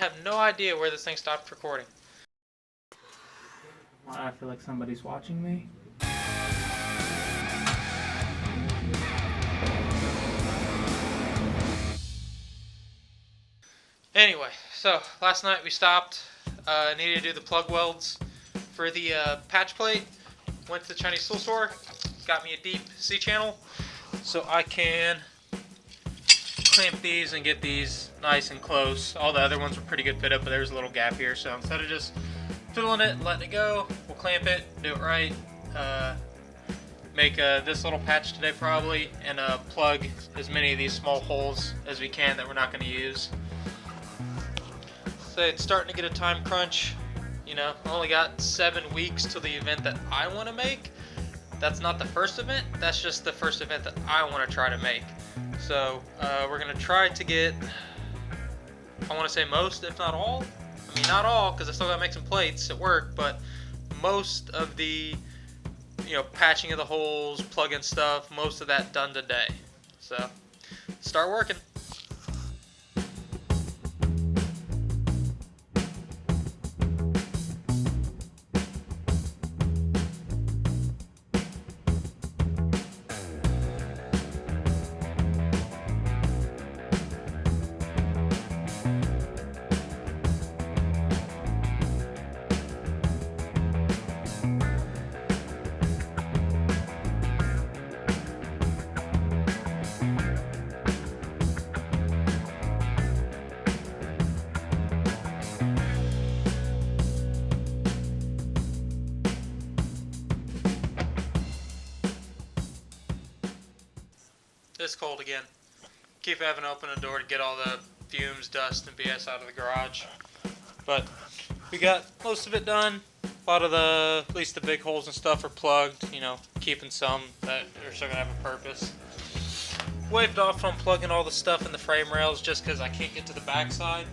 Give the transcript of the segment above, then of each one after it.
have no idea where this thing stopped recording. I feel like somebody's watching me. Anyway, so last night we stopped. Needed to do the plug welds for the patch plate. Went to the Chinese tool store. Got me a deep C-channel so I can clamp these and get these nice and close. All the other ones were pretty good fit up, but there's a little gap here. So instead of just fiddling it and letting it go, we'll clamp it, do it right. Make this little patch today probably, and plug as many of these small holes as we can that we're not going to use. So it's starting to get a time crunch. You know, I only got 7 weeks till the event that I want to make. That's not the first event, that's just the first event that I want to try to make. So we're going to try to get, I want to say most, if not all. I mean, not all, because I still got to make some plates at work, but most of the, patching of the holes, plug-in stuff, most of that done today. So, start working. It's cold again. Keep having to open the door to get all the fumes, dust, and BS out of the garage. But we got most of it done. A lot of at least the big holes and stuff are plugged, keeping some that are still going to have a purpose. Waved off on plugging all the stuff in the frame rails just because I can't get to the backside.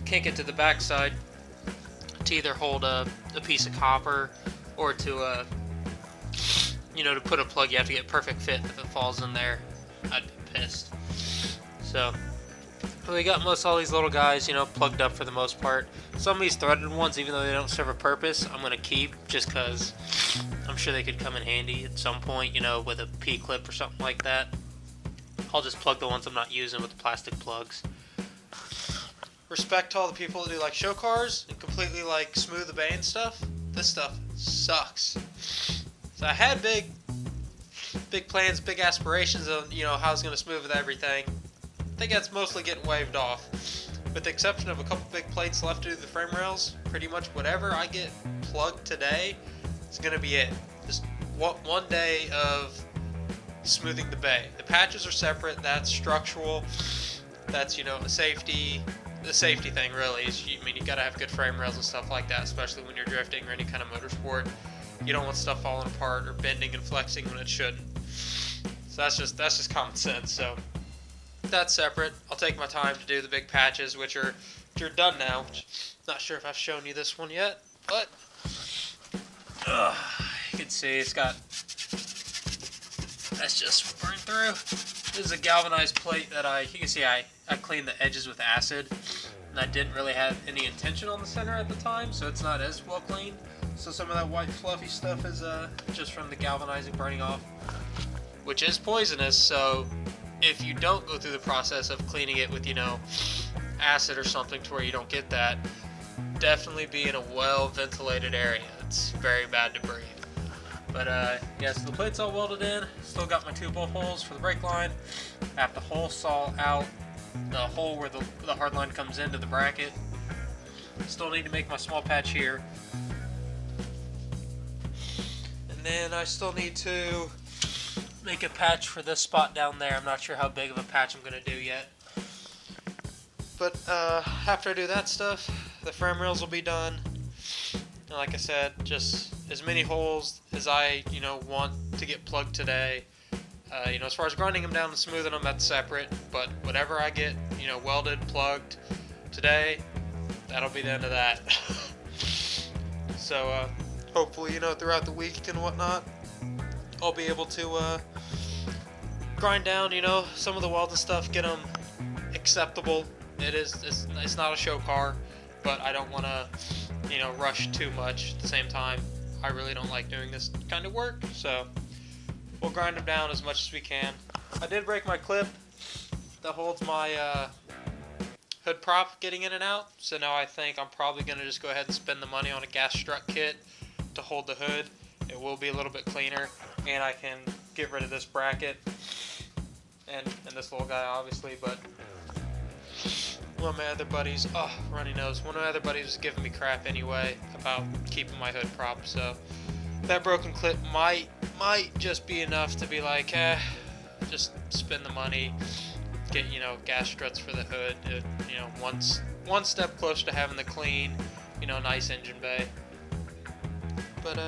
Can't get to the backside to either hold a piece of copper or to to put a plug. You have to get perfect fit. If it falls in there, I'd be pissed. So we got most all these little guys plugged up for the most part. Some of these threaded ones, even though they don't serve a purpose, I'm gonna keep just because I'm sure they could come in handy at some point, with a P-clip or something like that. I'll just plug the ones I'm not using with the plastic plugs. Respect to all the people that do like show cars and completely like smooth the bay and stuff. This stuff sucks. So I had big plans, big aspirations of how I was going to smooth everything. I think that's mostly getting waved off. With the exception of a couple big plates left to do the frame rails, pretty much whatever I get plugged today is going to be it. Just one day of smoothing the bay. The patches are separate. That's structural. That's a safety. The safety thing really is, you gotta have good frame rails and stuff like that, especially when you're drifting or any kind of motorsport. You don't want stuff falling apart or bending and flexing when it shouldn't. So that's just common sense. So that's separate. I'll take my time to do the big patches, which are done now. Not sure if I've shown you this one yet, but you can see it's got, that's just burned through. This is a galvanized plate that you can see I cleaned the edges with acid, and I didn't really have any intention on the center at the time, so it's not as well cleaned. So some of that white fluffy stuff is just from the galvanizing burning off, which is poisonous. So if you don't go through the process of cleaning it with acid or something to where you don't get that, definitely be in a well ventilated area. It's very bad to breathe. But yeah, so the plate's all welded in. Still got my 2 bolt holes for the brake line. I have to hole saw out the hole where the hard line comes into the bracket. Still need to make my small patch here. And then I still need to make a patch for this spot down there. I'm not sure how big of a patch I'm going to do yet. But after I do that stuff, the frame rails will be done. And like I said, just as many holes as I, want to get plugged today. As far as grinding them down and smoothing them, that's separate. But whatever I get, welded, plugged today, that'll be the end of that. So hopefully, throughout the week and whatnot, I'll be able to grind down, some of the welding stuff, get them acceptable. It's not a show car, but I don't want to, rush too much. At the same time, I really don't like doing this kind of work, so we'll grind them down as much as we can. I did break my clip that holds my hood prop getting in and out, so now I think I'm probably going to just go ahead and spend the money on a gas strut kit to hold the hood. It will be a little bit cleaner, and I can get rid of this bracket and this little guy, obviously. But one of my other buddies, runny nose, one of my other buddies was giving me crap anyway about keeping my hood prop, so that broken clip might just be enough to be like, just spend the money, get, gas struts for the hood, one step closer to having the clean, nice engine bay. But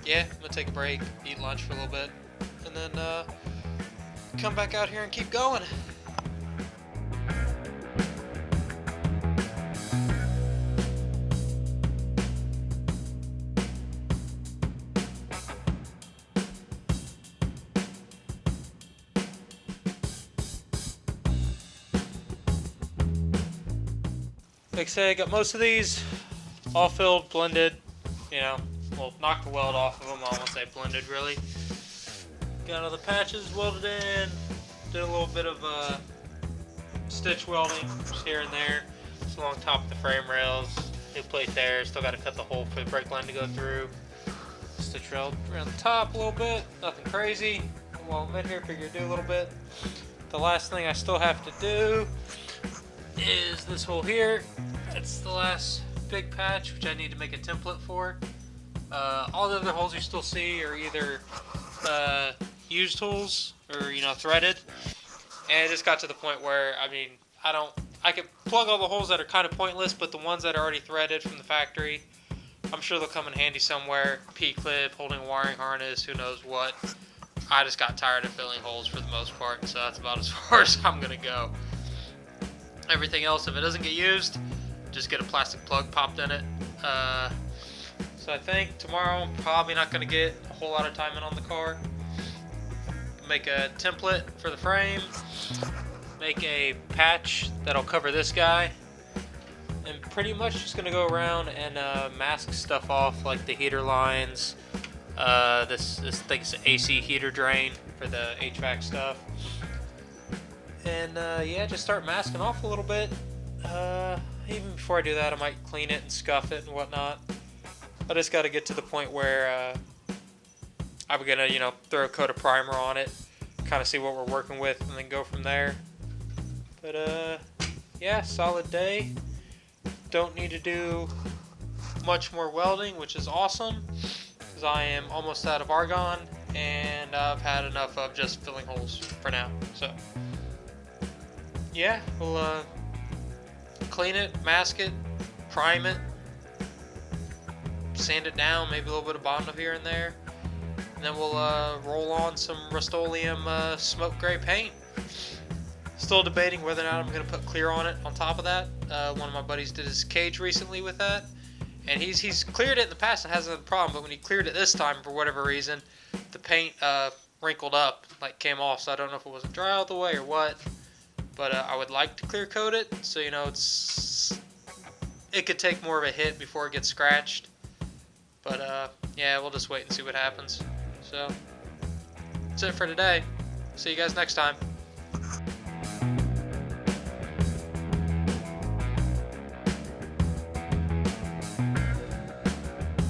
yeah, I'm gonna take a break, eat lunch for a little bit, and then come back out here and keep going. Like I say, I got most of these all filled, blended, well, knocked the weld off of them, I won't say blended really. Got all the patches welded in, did a little bit of stitch welding just here and there, just along top of the frame rails, new plate there, still got to cut the hole for the brake line to go through. Stitch weld around the top a little bit, nothing crazy. While I'm in here, figure do a little bit. The last thing I still have to do is this hole here. That's the last big patch, which I need to make a template for. All the other holes you still see are either used holes or threaded, and it just got to the point where I could plug all the holes that are kind of pointless, but the ones that are already threaded from the factory, I'm sure they'll come in handy somewhere. P-clip, holding a wiring harness, who knows what. I just got tired of filling holes for the most part, so that's about as far as I'm gonna go. Everything else, if it doesn't get used, just get a plastic plug popped in it. So I think tomorrow I'm probably not going to get a whole lot of time in on the car. Make a template for the frame, make a patch that'll cover this guy, and pretty much just going to go around and mask stuff off, like the heater lines. This thing's an AC heater drain for the HVAC stuff. And yeah, just start masking off a little bit. Even before I do that, I might clean it and scuff it and whatnot. I just got to get to the point where I'm gonna, throw a coat of primer on it, kind of see what we're working with, and then go from there. But yeah, solid day. Don't need to do much more welding, which is awesome, because I am almost out of argon, and I've had enough of just filling holes for now. So yeah, we'll clean it, mask it, prime it, sand it down, maybe a little bit of bond here and there, and then we'll roll on some Rust-Oleum smoke gray paint. Still debating whether or not I'm going to put clear on it on top of that. One of my buddies did his cage recently with that, and he's cleared it in the past and hasn't had a problem, but when he cleared it this time, for whatever reason, the paint wrinkled up, like came off, so I don't know if it wasn't dry all the way or what. But I would like to clear coat it, so it could take more of a hit before it gets scratched. But yeah, we'll just wait and see what happens. So that's it for today. See you guys next time.